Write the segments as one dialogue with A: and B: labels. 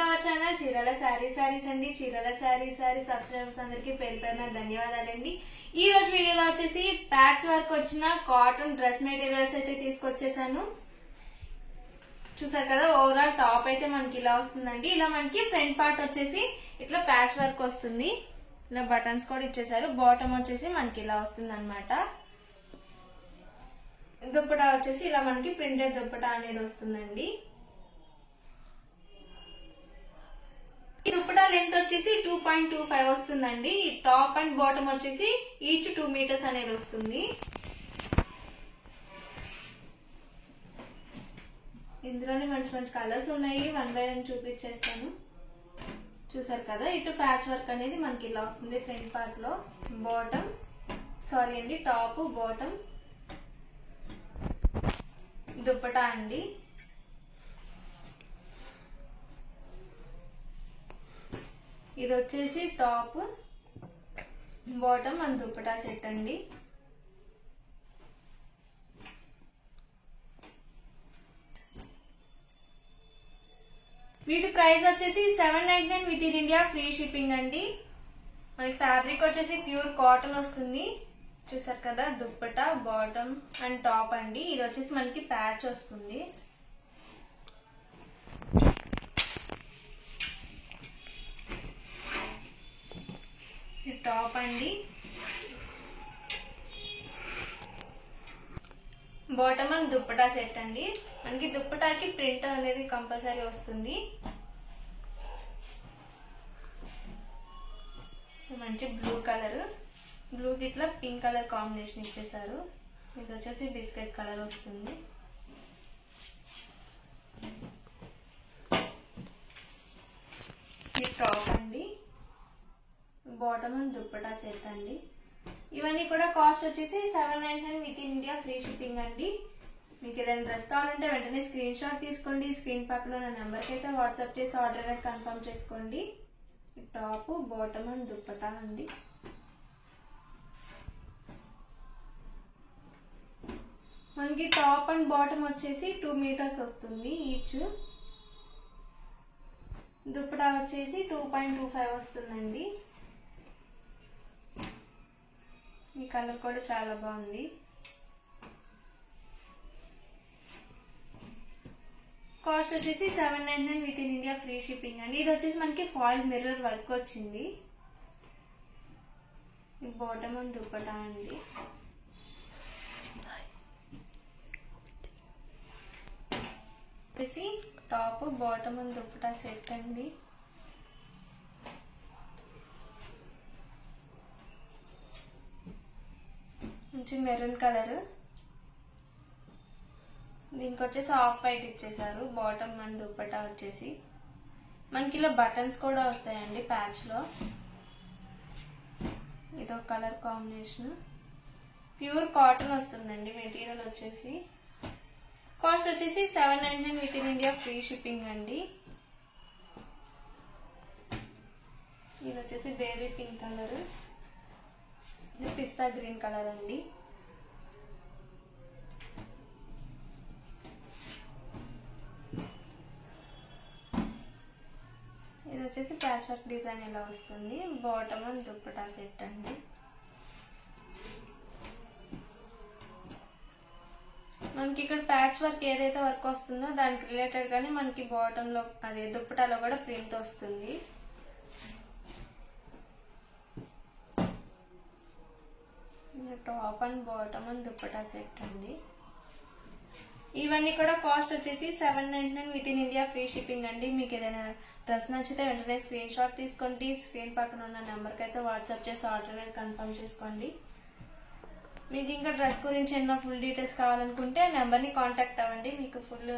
A: Our channel Chirala saris అండి. Chirala saris subscribers అందరికి పేరు పేరున ధన్యవాదాలండి. ఈ రోజు వీడియోలో వచ్చేసి ప్యాచ్ వర్క్ వచ్చిన కాటన్ డ్రెస్ మెటీరియల్స్ అయితే తీసుకొచ్చేసాను. చూసారు కదా, ఓవరాల్ టాప్ అయితే మనకి ఇలా వస్తుందండి. ఇలా మనకి ఫ్రంట్ పార్ట్ వచ్చేసి ఇట్లా ప్యాచ్ వర్క్ వస్తుంది. ఇలా బటన్స్ కూడా ఇచ్చేసారు. బాటమ్ వచ్చేసి మనకి ఇలా వస్తుంది అనమాట. దుప్పటా వచ్చేసి ఇలా మనకి ప్రింటెడ్ దుప్పటా అనేది వస్తుందండి. ఈ దుప్పటా లెంత్ వచ్చేసి 2.25 వస్తుందండి. టాప్ అండ్ బాటమ్ వచ్చేసి ఈచ్ 2 మీటర్స్ అనేది వస్తుంది. ఇందులోనే మంచి మంచి కలర్స్ ఉన్నాయి. 1 బై 1 చూపించేస్తాను. చూసారు కదా, ఇటు ప్యాచ్ వర్క్ అనేది మనకి ఇలా వస్తుంది. ఫ్రంట్ పార్ట్ లో బాటమ్ టాప్ బాటమ్ దుప్పటా అండి. ఇది వచ్చేసి top bottom and dupatta set అండి. వీటి ప్రైస్ వచ్చేసి 799 within India free shipping అండి. మనకి ఫ్యాబ్రిక్ వచ్చేసి ప్యూర్ కాటన్ వస్తుంది. చూసారు కదా, దుప్పటా బాటమ్ అండ్ టాప్ అండి. ఇది వచ్చేసి మనకి ప్యాచ్ వస్తుంది. టాప్ అండి, బాటమ్ అండ్ దుప్పటా సెట్ అండి. మనకి దుప్పటాకి ప్రింట్ అనేది కంపల్సరీ వస్తుంది. మంచి బ్లూ కలర్, బ్లూకి ఇట్లా పింక్ కలర్ కాంబినేషన్ ఇచ్చేసారు. ఇది వచ్చేసి బిస్కెట్ కలర్ వస్తుంది. ఇది టాప్ అండి, బాటమ్ అండ్ దుప్పటా సెట్ అండి. ఇవన్నీ కూడా కాస్ట్ వచ్చేసి 799 within India free shipping అండి. మీకు ఏదైనా డ్రెస్ కావాలంటే వెంటనే స్క్రీన్ షాట్ తీసుకోండి. స్క్రీన్ పక్కన నా నెంబర్కి అయితే వాట్సాప్ చేసి ఆర్డర్ అనేది కన్ఫర్మ్ చేసుకోండి. టాప్ బాటమ్ అండ్ దుప్పటా అండి. మనకి టాప్ అండ్ బాటమ్ వచ్చేసి 2 మీటర్స్ వస్తుంది ఈచ్. దుప్పటా వచ్చేసి 2.25 వస్తుందండి. ఈ కలర్ కూడా చాలా బాగుంది. కాస్ట్ వచ్చేసి 799 within India free shipping అండి. ఇది వచ్చేసి మనకి ఫాయిల్ మిర్రర్ వర్క్ వచ్చింది. బాటమ్ అండ్ దుప్పటా అండి. వచ్చేసి top bottom and dupatta set అండి. మంచి మెరూన్ కలర్, దీనికి వచ్చేసి హాఫ్ వైట్ ఇచ్చేసారు. బాటమ్ అండ్ దుప్పటా వచ్చేసి మనకి ఇలా బటన్స్ కూడా వస్తాయండి ప్యాచ్ లో. ఇదో కలర్ కాంబినేషన్, ప్యూర్ కాటన్ వస్తుందండి మెటీరియల్ వచ్చేసి. కాస్ట్ వచ్చేసి 799 within India free shipping అండి. ఇది వచ్చేసి బేబీ పింక్ కలర్, ఇది పిస్తా గ్రీన్ కలర్ అండి. ఇది వచ్చేసి ప్యాచ్ వర్క్ డిజైన్ ఇలా వస్తుంది. బాటమ్ అండ్ దుప్పటా సెట్ అండి. మనకి ఇక్కడ ప్యాచ్ వర్క్ ఏదైతే వర్క్ వస్తుందో దానికి రిలేటెడ్ గానే మనకి బాటమ్ లో అదే దుప్పటాలో కూడా ప్రింట్ వస్తుంది. Top and bottom and dupatta set అండి. ఇవన్నీ కూడా కాస్ట్ వచ్చేసి 799 within India free shipping అండి. మీకు ఏదైనా డ్రెస్ నచ్చితే వెంటనే స్క్రీన్ షాట్ తీసుకోండి. స్క్రీన్ పక్కన ఉన్న నెంబర్కి అయితే వాట్సాప్ చేసి ఆర్డర్ అనేది కన్ఫర్మ్ చేసుకోండి. మీకు ఇంకా డ్రెస్ గురించి ఏమైనా ఫుల్ డీటెయిల్స్ కావాలనుకుంటే నెంబర్ని కాంటాక్ట్ అవ్వండి. మీకు ఫుల్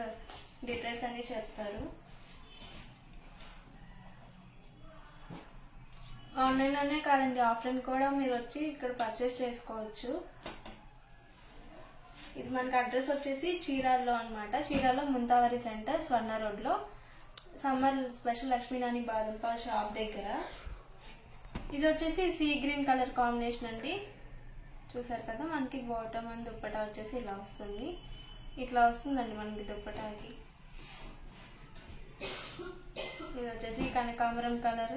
A: డీటెయిల్స్ అన్ని చెప్తారు. ఆన్లైన్లోనే కాదండి, ఆఫ్లైన్ కూడా మీరు వచ్చి ఇక్కడ పర్చేస్ చేసుకోవచ్చు. ఇది మనకి అడ్రస్ వచ్చేసి చీరాల్లో అనమాట. చీరాల్లో ముంతావరి సెంటర్ స్వర్ణ రోడ్లో సమ్మర్ స్పెషల్ లక్ష్మీనాని బాదం పాల్ షాప్ దగ్గర. ఇది వచ్చేసి సీ గ్రీన్ కలర్ కాంబినేషన్ అండి. చూసారు కదా, మనకి బాటమ్ అండ్ దుప్పటా వచ్చేసి ఇలా వస్తుంది. ఇట్లా వస్తుందండి మనకి దుప్పటాకి. ఇది వచ్చేసి కనకాంబరం కలర్.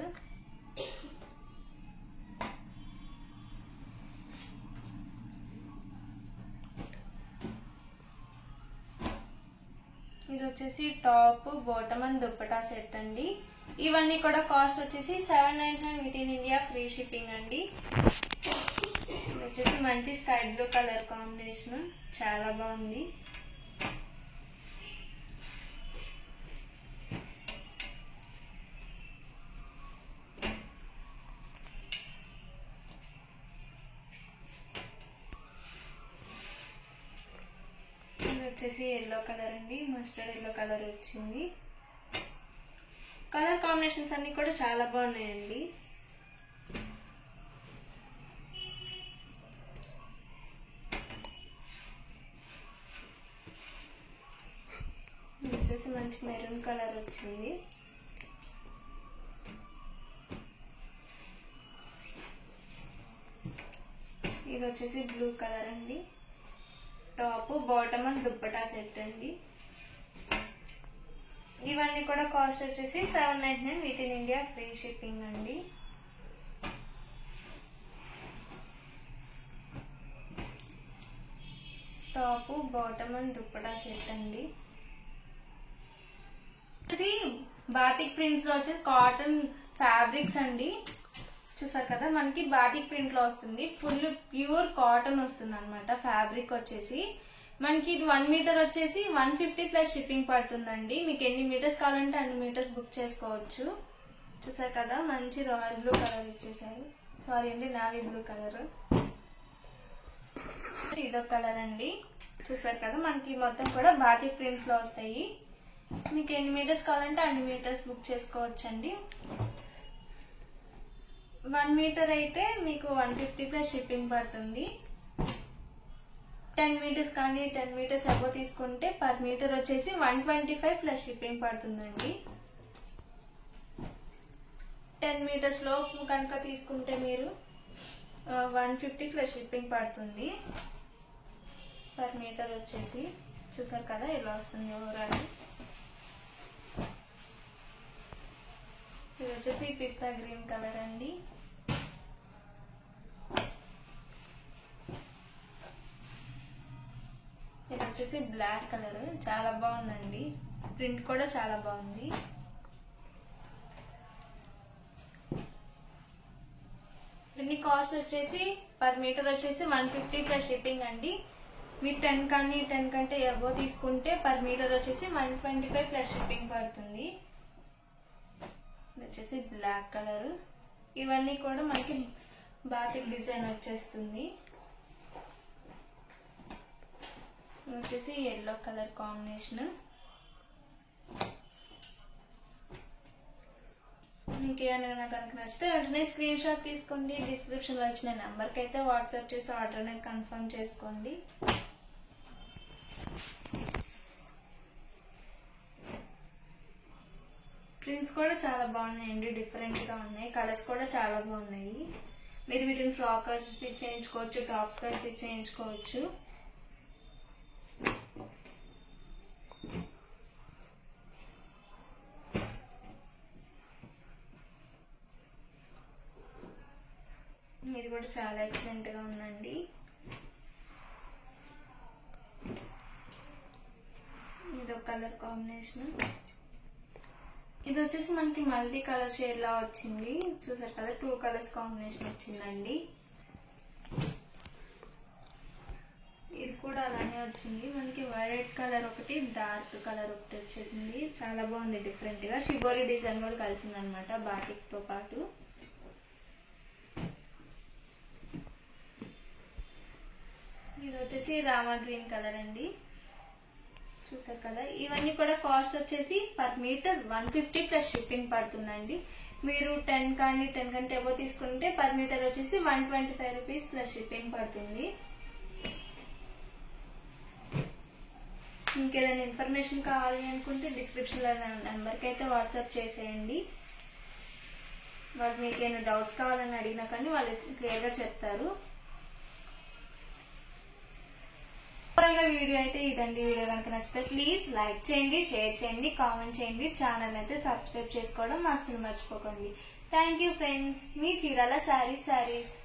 A: ఇది వచ్చేసి top, bottom and dupatta set అండి. ఇవన్నీ కూడా కాస్ట్ వచ్చేసి 799 within India free shipping అండి. ఇది వచ్చేసి మంచి స్కై బ్లూ కలర్ కాంబినేషన్, చాలా బాగుంది. ఇది వచ్చేసి ఎల్లో కలర్ అండి, మస్టర్డ్ ఎల్లో కలర్ వచ్చింది. కలర్ కాంబినేషన్స్ అన్ని కూడా చాలా బాగున్నాయండి. ఇది వచ్చేసి మంచి మెరూన్ కలర్ వచ్చింది. ఇది వచ్చేసి బ్లూ కలర్ అండి. Top, bottom and dupatta set అండి. ఇవన్నీ కూడా కాస్ట్ వచ్చేసి 799 within India free shipping అండి. Top, bottom and dupatta set అండి. బాతిక్ ప్రింట్స్ లో వచ్చేసి కాటన్ ఫ్యాబ్రిక్స్ అండి. చూసారు కదా, మనకి బాతిక్ ప్రింట్ లో వస్తుంది. ఫుల్ ప్యూర్ కాటన్ వస్తుంది అనమాట. ఫ్యాబ్రిక్ వచ్చేసి మనకి ఇది 1 మీటర్ వచ్చేసి 150 ప్లస్ షిప్పింగ్ పడుతుందండి. మీకు ఎన్ని మీటర్స్ కావాలంటే అన్ని మీటర్స్ బుక్ చేసుకోవచ్చు. చూసారు కదా, మంచి రాయల్ బ్లూ కలర్ ఇచ్చేసారు. సారీ అండి, నావీ బ్లూ కలర్. ఇదొక కలర్ అండి. చూసారు కదా, మనకి మొత్తం కూడా బాతిక్ ప్రింట్స్ లో వస్తాయి. మీకు ఎన్ని మీటర్స్ కావాలంటే అన్ని మీటర్స్ బుక్ చేసుకోవచ్చు అండి. 1 మీటర్ అయితే మీకు 150 ప్లస్ షిప్పింగ్ పడుతుంది. 10 మీటర్స్ కానీ 10 మీటర్స్ అబో తీసుకుంటే పర్ మీటర్ వచ్చేసి 125 ప్లస్ షిప్పింగ్ పడుతుందండి. 10 మీటర్స్ లోపు కనుక తీసుకుంటే మీరు 150 ప్లస్ షిప్పింగ్ పడుతుంది పర్ మీటర్ వచ్చేసి. చూసారు కదా ఇలా వస్తుంది ఓవరాల్. ఇది వచ్చేసి పిస్తా గ్రీన్ కలర్ అండి. ఇది వచ్చేసి బ్లాక్ కలర్, చాలా బాగుందండి. ప్రింట్ కూడా చాలా బాగుంది. దీని కాస్ట్ వచ్చేసి పర్ మీటర్ వచ్చేసి 150 ప్లస్ షిప్పింగ్ అండి. మీరు 10 కానీ 10 కంటే ఎవో తీసుకుంటే పర్ మీటర్ వచ్చేసి 125 ప్లస్ షిప్పింగ్ పడుతుంది. ఇది వచ్చేసి బ్లాక్ కలర్. ఇవన్నీ కూడా మనకి బాతిక్ డిజైన్ వచ్చేస్తుంది. ఇది వచ్చేసి ఎల్లో కలర్ కాంబినేషన్. మీకు ఏమైనా కనుక నచ్చితే వెంటనే స్క్రీన్ షాట్ తీసుకోండి. డిస్క్రిప్షన్లో వచ్చిన నెంబర్కి అయితే వాట్సాప్ చేసి ఆర్డర్ అనేది కన్ఫర్మ్ చేసుకోండి. ప్రింట్స్ కూడా చాలా బాగున్నాయండి, డిఫరెంట్గా ఉన్నాయి. కలర్స్ కూడా చాలా బాగున్నాయి. మీరు వీటిని ఫ్రాక్ స్టిచ్ చేయించుకోవచ్చు, టాప్స్ కూడా స్టిచ్ చేయించుకోవచ్చు. ఇది కూడా చాలా ఎక్సలెంట్గా ఉందండి. ఇది ఒక కలర్ కాంబినేషన్. ఇది వచ్చేసి మనకి మల్టీ కలర్ షేడ్ లా వచ్చింది. చూసారు కదా, 2 కలర్స్ కాంబినేషన్ వచ్చిందండి. ఇది కూడా అలానే వచ్చింది. మనకి వైలెట్ కలర్ ఒకటి, డార్క్ కలర్ ఒకటి వచ్చేసింది. చాలా బాగుంది, డిఫరెంట్ గా షిబోరి డిజైన్ కూడా కలిసింది అనమాట బాటిక్ తో పాటు. ఇది వచ్చేసి రామా గ్రీన్ కలర్ అండి. చూసారు కదా, ఇవన్నీ కూడా కాస్ట్ వచ్చేసి పర్ మీటర్ 150 ప్లస్ షిప్పింగ్ పడుతుందండి. మీరు 10 కానీ 10 కంటే ఎవో తీసుకుంటే పర్ మీటర్ వచ్చేసి 125 రూపీస్ ప్లస్ షిప్పింగ్ పడుతుంది. ఇంకేదైనా ఇన్ఫర్మేషన్ కావాలి అనుకుంటే డిస్క్రిప్షన్లో నెంబర్కి అయితే వాట్సాప్ చేసేయండి. వాళ్ళు మీకు ఏమైనా డౌట్స్ కావాలని అడిగినా కానీ వాళ్ళు క్లియర్గా చెప్తారు. వీడియో అయితే ఇదండి. వీడియో కనుక నచ్చితే ప్లీజ్ లైక్ చేయండి, షేర్ చేయండి, కామెంట్ చేయండి. ఛానల్ అయితే సబ్స్క్రైబ్ చేసుకోవడం అస్సలు మర్చిపోకండి. Thank you friends. Me Chirala saris.